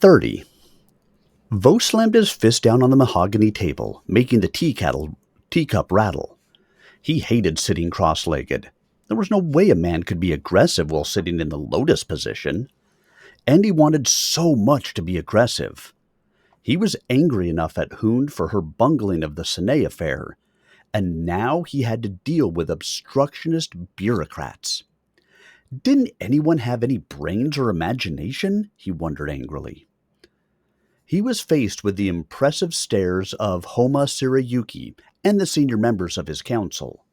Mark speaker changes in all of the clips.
Speaker 1: 30. Vo slammed his fist down on the mahogany table, making the teacup rattle. He hated sitting cross-legged. There was no way a man could be aggressive while sitting in the lotus position. And he wanted so much to be aggressive. He was angry enough at Hund for her bungling of the Sine affair, and now he had to deal with obstructionist bureaucrats. Didn't anyone have any brains or imagination? He wondered angrily. He was faced with the impressive stares of Homa Sirayuki and the senior members of his council.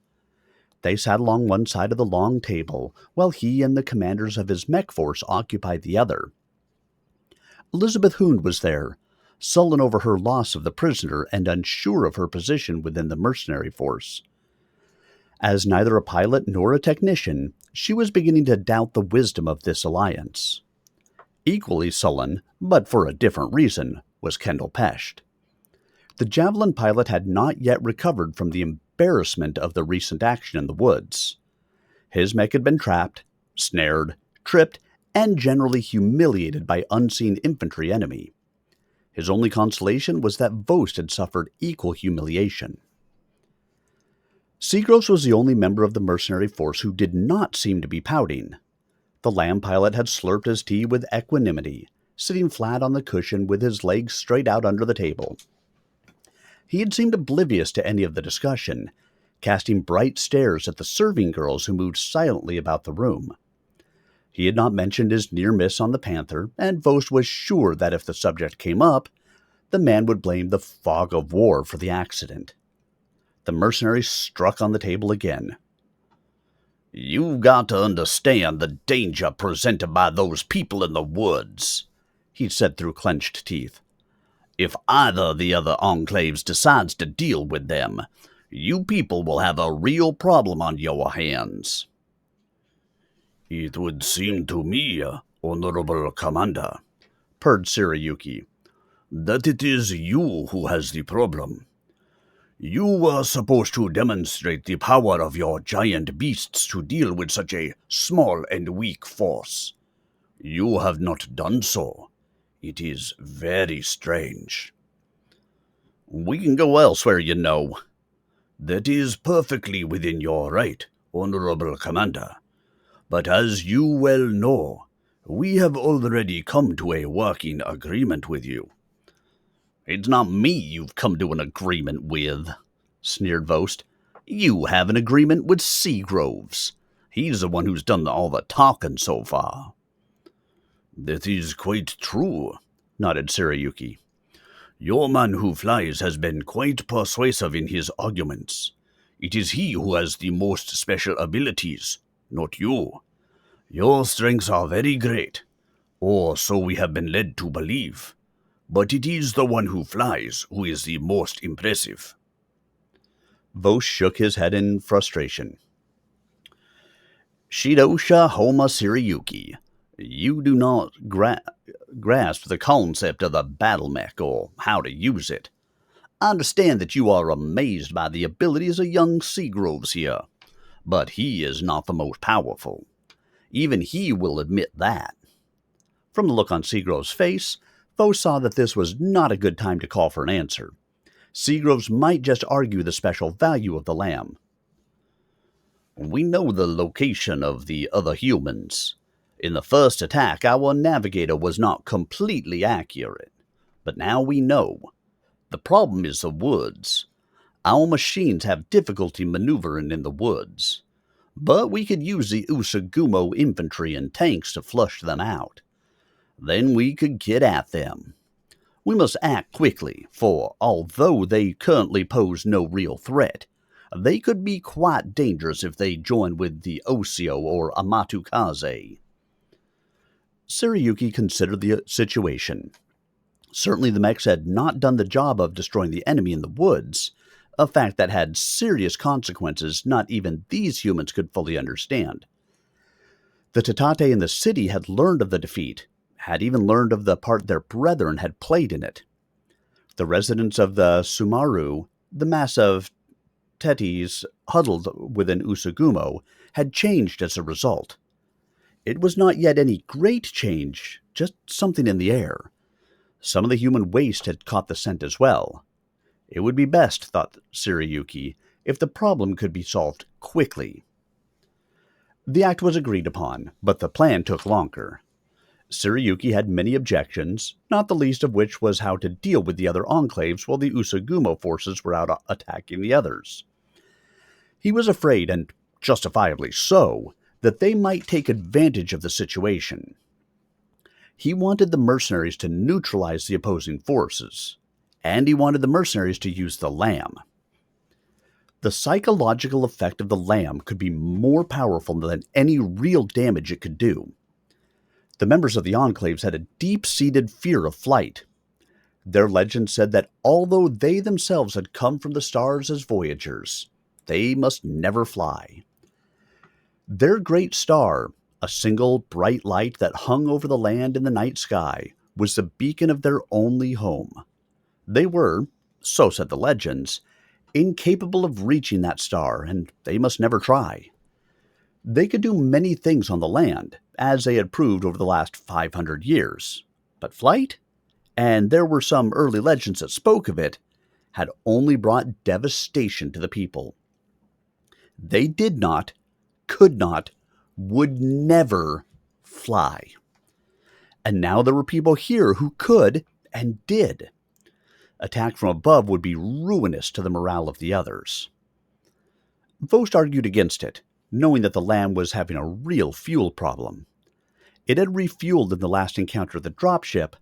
Speaker 1: They sat along one side of the long table, while he and the commanders of his mech force occupied the other. Elizabeth Hund was there, sullen over her loss of the prisoner and unsure of her position within the mercenary force. As neither a pilot nor a technician, she was beginning to doubt the wisdom of this alliance. Equally sullen, but for a different reason, was Kendall Pesht. The Javelin pilot had not yet recovered from the embarrassment of the recent action in the woods. His mech had been trapped, snared, tripped, and generally humiliated by unseen infantry enemy. His only consolation was that Vost had suffered equal humiliation. Seagroves was the only member of the mercenary force who did not seem to be pouting. The Lamb pilot had slurped his tea with equanimity, sitting flat on the cushion with his legs straight out under the table. He had seemed oblivious to any of the discussion, casting bright stares at the serving girls who moved silently about the room. He had not mentioned his near miss on the Panther, and Vost was sure that if the subject came up, the man would blame the fog of war for the accident. The mercenary struck on the table again. "You've got to understand the danger presented by those people in the woods," he said through clenched teeth. "If either of the other enclaves decides to deal with them, you people will have a real problem on your hands." "It would seem to me, Honorable Commander," purred Sirayuki, "that it is you who has the problem. You were supposed to demonstrate the power of your giant beasts to deal with such a small and weak force. You have not done so. It is very strange." "We can go elsewhere, you know." "That is perfectly within your right, Honorable Commander. But as you well know, we have already come to a working agreement with you." "It's not me you've come to an agreement with," sneered Vost. "You have an agreement with Seagroves. He's the one who's done all the talking so far." "That is quite true," nodded Sirayuki. "Your man who flies has been quite persuasive in his arguments. It is he who has the most special abilities, not you. Your strengths are very great, or so we have been led to believe. But it is the one who flies who is the most impressive." Vost shook his head in frustration. "Shidosha Homa Sirayuki, you do not grasp the concept of the battle mech or how to use it. I understand that you are amazed by the abilities of young Seagroves here, but he is not the most powerful. Even he will admit that." From the look on Seagrove's face, Vost saw that this was not a good time to call for an answer. Seagroves might just argue the special value of the Lamb. "We know the location of the other humans. In the first attack, our navigator was not completely accurate, but now we know. The problem is the woods. Our machines have difficulty maneuvering in the woods, but we could use the Usagumo infantry and tanks to flush them out. Then we could get at them. We must act quickly, for although they currently pose no real threat, they could be quite dangerous if they join with the Osio or Amatukaze." Sirayuki considered the situation. Certainly the mechs had not done the job of destroying the enemy in the woods, a fact that had serious consequences not even these humans could fully understand. The Tatate in the city had learned of the defeat, had even learned of the part their brethren had played in it. The residents of the Sumaru, the mass of Tetis huddled within Usagumo, had changed as a result. It was not yet any great change, just something in the air. Some of the human waste had caught the scent as well. It would be best, thought Tsurayuki, if the problem could be solved quickly. The act was agreed upon, but the plan took longer. Tsurayuki had many objections, not the least of which was how to deal with the other enclaves while the Usagumo forces were out attacking the others. He was afraid, and justifiably so, that they might take advantage of the situation. He wanted the mercenaries to neutralize the opposing forces, and he wanted the mercenaries to use the lamb. The psychological effect of the lamb could be more powerful than any real damage it could do. The members of the enclaves had a deep-seated fear of flight. Their legend said that although they themselves had come from the stars as voyagers, they must never fly. Their great star, a single bright light that hung over the land in the night sky, was the beacon of their only home. They were, so said the legends, incapable of reaching that star, and they must never try. They could do many things on the land, as they had proved over the last 500 years. But flight, and there were some early legends that spoke of it, had only brought devastation to the people. They did not, could not, would never fly. And now there were people here who could and did. Attack from above would be ruinous to the morale of the others. Vost argued against it, knowing that the lamb was having a real fuel problem. It had refueled in the last encounter of the dropship,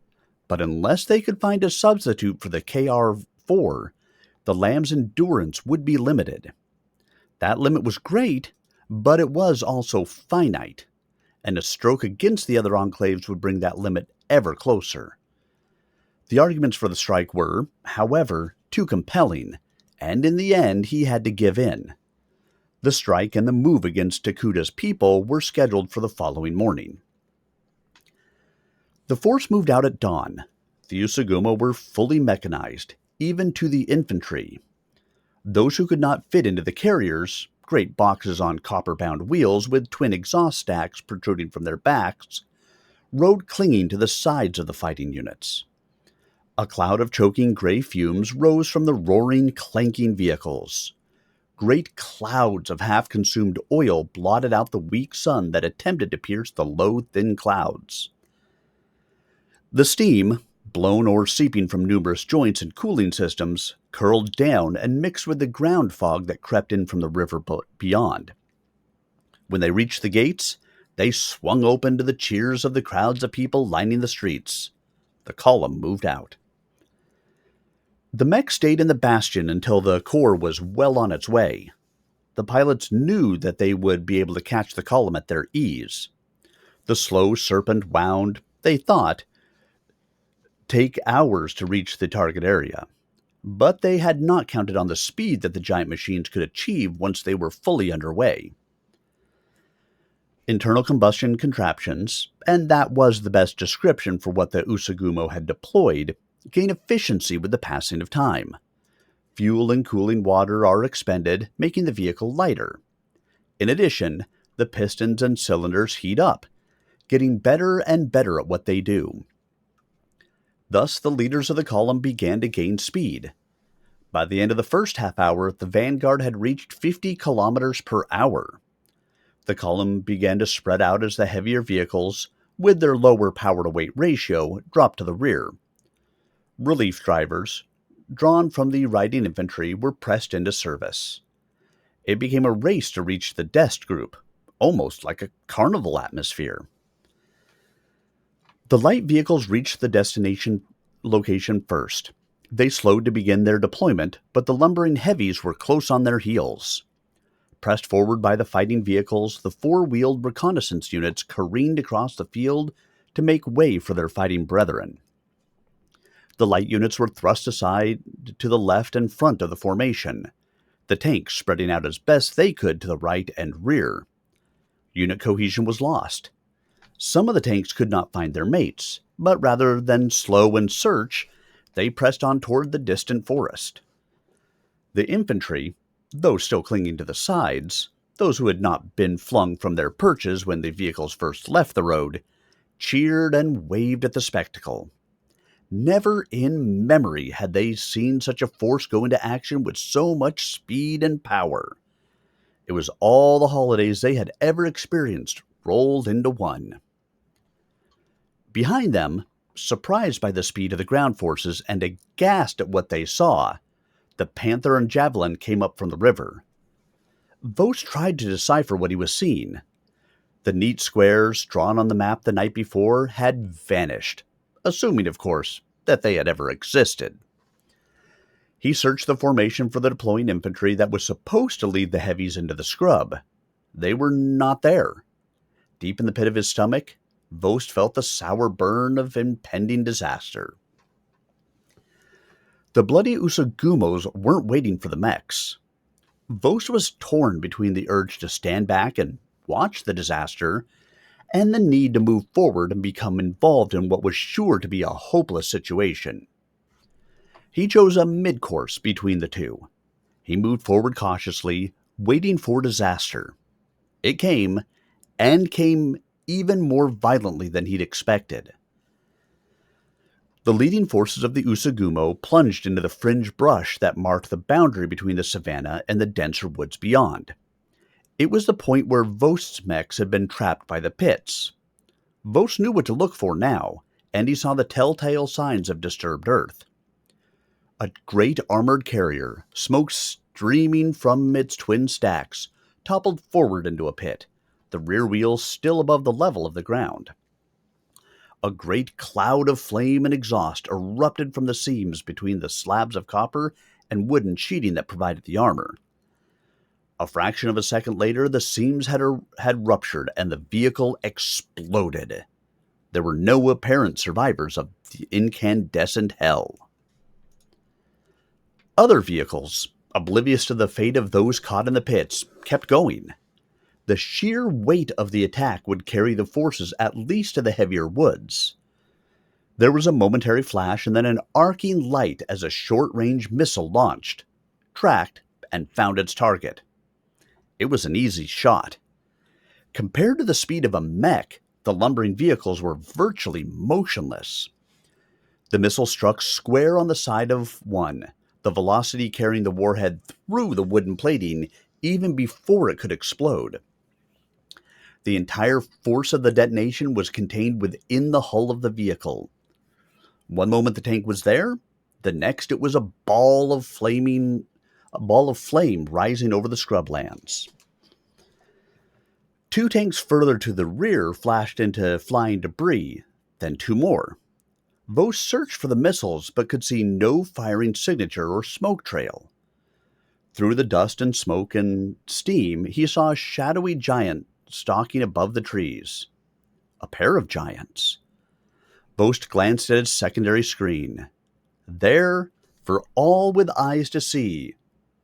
Speaker 1: but unless they could find a substitute for the KR-4, the lamb's endurance would be limited. That limit was great, but it was also finite, and a stroke against the other enclaves would bring that limit ever closer. The arguments for the strike were, however, too compelling, and in the end he had to give in. The strike and the move against Takuda's people were scheduled for the following morning. The force moved out at dawn. The Usagumo were fully mechanized, even to the infantry. Those who could not fit into the carriers, great boxes on copper-bound wheels with twin exhaust stacks protruding from their backs, rode clinging to the sides of the fighting units. A cloud of choking gray fumes rose from the roaring, clanking vehicles. Great clouds of half-consumed oil blotted out the weak sun that attempted to pierce the low, thin clouds. The steam, blown or seeping from numerous joints and cooling systems, curled down and mixed with the ground fog that crept in from the river beyond. When they reached the gates, they swung open to the cheers of the crowds of people lining the streets. The column moved out. The mech stayed in the bastion until the core was well on its way. The pilots knew that they would be able to catch the column at their ease. The slow serpent wound, they thought, take hours to reach the target area. But they had not counted on the speed that the giant machines could achieve once they were fully underway. Internal combustion contraptions, and that was the best description for what the Usagumo had deployed, gain efficiency with the passing of time. Fuel and cooling water are expended, making the vehicle lighter. In addition, the pistons and cylinders heat up, getting better and better at what they do. Thus, the leaders of the column began to gain speed. By the end of the first half hour, the vanguard had reached 50 kilometers per hour. The column began to spread out as the heavier vehicles, with their lower power-to-weight ratio, dropped to the rear. Relief drivers, drawn from the riding infantry, were pressed into service. It became a race to reach the Dest group, almost like a carnival atmosphere. The light vehicles reached the destination location first. They slowed to begin their deployment, but the lumbering heavies were close on their heels. Pressed forward by the fighting vehicles, the four-wheeled reconnaissance units careened across the field to make way for their fighting brethren. The light units were thrust aside to the left and front of the formation, the tanks spreading out as best they could to the right and rear. Unit cohesion was lost. Some of the tanks could not find their mates, but rather than slow and search, they pressed on toward the distant forest. The infantry, though still clinging to the sides, those who had not been flung from their perches when the vehicles first left the road, cheered and waved at the spectacle. Never in memory had they seen such a force go into action with so much speed and power. It was all the holidays they had ever experienced rolled into one. Behind them, surprised by the speed of the ground forces and aghast at what they saw, the Panther and Javelin came up from the river. Vos tried to decipher what he was seeing. The neat squares drawn on the map the night before had vanished, assuming, of course, that they had ever existed. He searched the formation for the deploying infantry that was supposed to lead the heavies into the scrub. They were not there. Deep in the pit of his stomach, Vos felt the sour burn of impending disaster. The bloody Usagumos weren't waiting for the mechs. Vos was torn between the urge to stand back and watch the disaster and the need to move forward and become involved in what was sure to be a hopeless situation. He chose a mid-course between the two. He moved forward cautiously, waiting for disaster. It came, and came even more violently than he'd expected. The leading forces of the Usagumo plunged into the fringe brush that marked the boundary between the savanna and the denser woods beyond. It was the point where Vos's mechs had been trapped by the pits. Vos knew what to look for now, and he saw the telltale signs of disturbed earth. A great armored carrier, smoke streaming from its twin stacks, toppled forward into a pit, the rear wheels still above the level of the ground. A great cloud of flame and exhaust erupted from the seams between the slabs of copper and wooden sheeting that provided the armor. A fraction of a second later, the seams had ruptured and the vehicle exploded. There were no apparent survivors of the incandescent hell. Other vehicles, oblivious to the fate of those caught in the pits, kept going. The sheer weight of the attack would carry the forces at least to the heavier woods. There was a momentary flash and then an arcing light as a short-range missile launched, tracked, and found its target. It was an easy shot. Compared to the speed of a mech, the lumbering vehicles were virtually motionless. The missile struck square on the side of one, the velocity carrying the warhead through the wooden plating even before it could explode. The entire force of the detonation was contained within the hull of the vehicle. One moment the tank was there, the next it was a ball of flame rising over the scrublands. Two tanks further to the rear flashed into flying debris, then two more. Vos searched for the missiles but could see no firing signature or smoke trail. Through the dust and smoke and steam, he saw a shadowy giant stalking above the trees. A pair of giants. Vos glanced at his secondary screen. There, for all with eyes to see,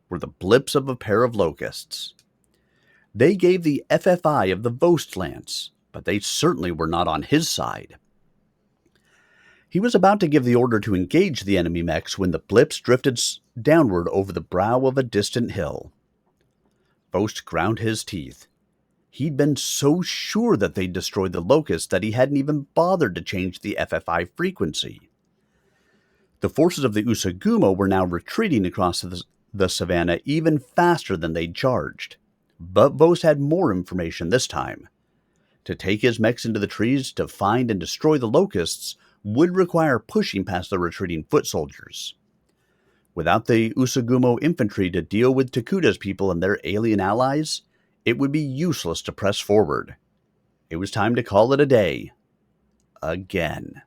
Speaker 1: were the blips of a pair of locusts. They gave the FFI of the Vos lance, but they certainly were not on his side. He was about to give the order to engage the enemy mechs when the blips drifted downward over the brow of a distant hill. Vos ground his teeth. He'd been so sure that they'd destroyed the locusts that he hadn't even bothered to change the FFI frequency. The forces of the Usagumo were now retreating across the savanna even faster than they'd charged. But Vos had more information this time. To take his mechs into the trees to find and destroy the locusts would require pushing past the retreating foot soldiers. Without the Usagumo infantry to deal with Takuta's people and their alien allies, it would be useless to press forward. It was time to call it a day. Again.